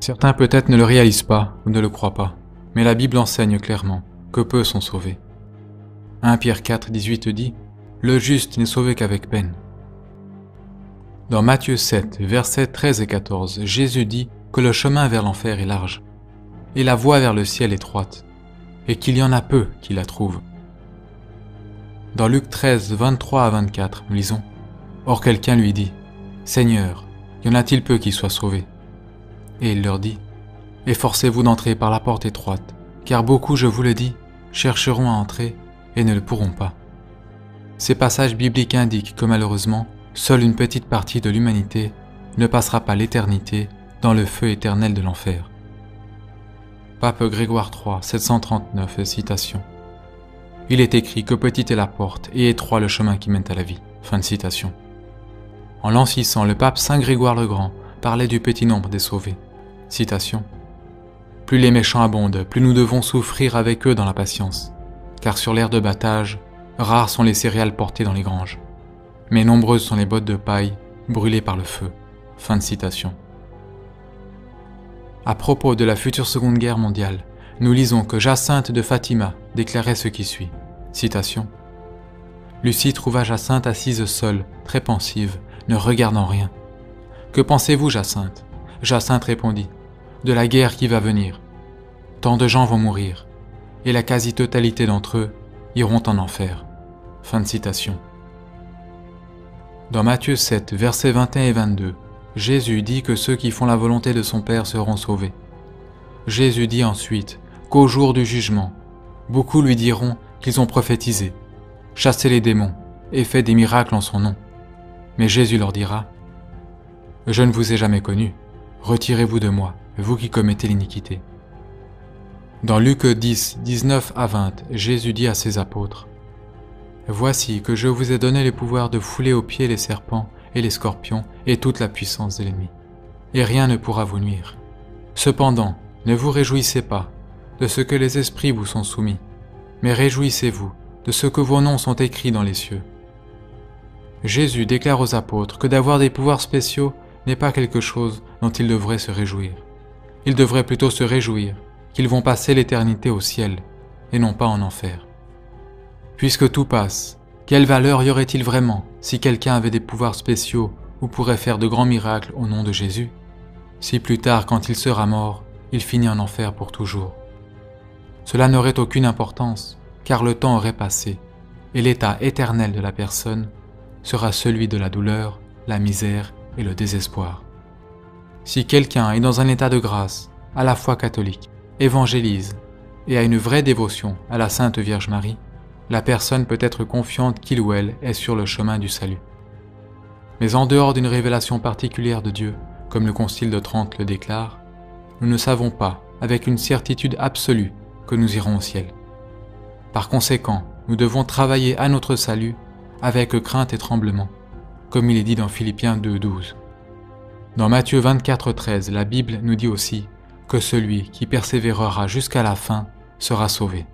Certains peut-être ne le réalisent pas ou ne le croient pas, mais la Bible enseigne clairement que peu sont sauvés. 1 Pierre 4, 18 dit « Le juste n'est sauvé qu'avec peine ». Dans Matthieu 7, versets 13 et 14, Jésus dit que le chemin vers l'enfer est large, et la voie vers le ciel étroite, et qu'il y en a peu qui la trouvent. Dans Luc 13, 23 à 24, nous lisons « Or quelqu'un lui dit « Seigneur, y en a-t-il peu qui soient sauvés ?» Et il leur dit « Efforcez-vous d'entrer par la porte étroite, car beaucoup, je vous le dis, chercheront à entrer et ne le pourront pas. » Ces passages bibliques indiquent que malheureusement, seule une petite partie de l'humanité ne passera pas l'éternité dans le feu éternel de l'enfer. Pape Grégoire III, 739, citation. Il est écrit que petite est la porte et étroit le chemin qui mène à la vie. Fin de citation. En l'an 600, le pape Saint Grégoire le Grand parlait du petit nombre des sauvés. Citation. Plus les méchants abondent, plus nous devons souffrir avec eux dans la patience, car sur l'aire de battage, rares sont les céréales portées dans les granges, mais nombreuses sont les bottes de paille brûlées par le feu. Fin de citation. À propos de la future Seconde Guerre mondiale, nous lisons que Jacinthe de Fatima déclarait ce qui suit. Citation. Lucie trouva Jacinthe assise seule, très pensive, ne regardant rien. Que pensez-vous, Jacinthe? Jacinthe répondit. De la guerre qui va venir. Tant de gens vont mourir, et la quasi-totalité d'entre eux iront en enfer. Fin de citation. Dans Matthieu 7, versets 21 et 22, Jésus dit que ceux qui font la volonté de son Père seront sauvés. Jésus dit ensuite qu'au jour du jugement, beaucoup lui diront qu'ils ont prophétisé, chassé les démons et fait des miracles en son nom. Mais Jésus leur dira « Je ne vous ai jamais connu, retirez-vous de moi, vous qui commettez l'iniquité. » Dans Luc 10, 19 à 20, Jésus dit à ses apôtres « Voici que je vous ai donné le pouvoir de fouler aux pieds les serpents et les scorpions et toute la puissance de l'ennemi, et rien ne pourra vous nuire. Cependant, ne vous réjouissez pas de ce que les esprits vous sont soumis, mais réjouissez-vous de ce que vos noms sont écrits dans les cieux. » Jésus déclare aux apôtres que d'avoir des pouvoirs spéciaux n'est pas quelque chose dont ils devraient se réjouir. Ils devraient plutôt se réjouir qu'ils vont passer l'éternité au ciel et non pas en enfer. Puisque tout passe, quelle valeur y aurait-il vraiment si quelqu'un avait des pouvoirs spéciaux ou pourrait faire de grands miracles au nom de Jésus, si plus tard, quand il sera mort, il finit en enfer pour toujours? Cela n'aurait aucune importance, car le temps aurait passé, et l'état éternel de la personne sera celui de la douleur, la misère et le désespoir. Si quelqu'un est dans un état de grâce, à la foi catholique, évangélise et a une vraie dévotion à la Sainte Vierge Marie, la personne peut être confiante qu'il ou elle est sur le chemin du salut. Mais en dehors d'une révélation particulière de Dieu, comme le Concile de Trente le déclare, nous ne savons pas, avec une certitude absolue, que nous irons au ciel. Par conséquent, nous devons travailler à notre salut avec crainte et tremblement, comme il est dit dans Philippiens 2,12. Dans Matthieu 24, 13, la Bible nous dit aussi que celui qui persévérera jusqu'à la fin sera sauvé.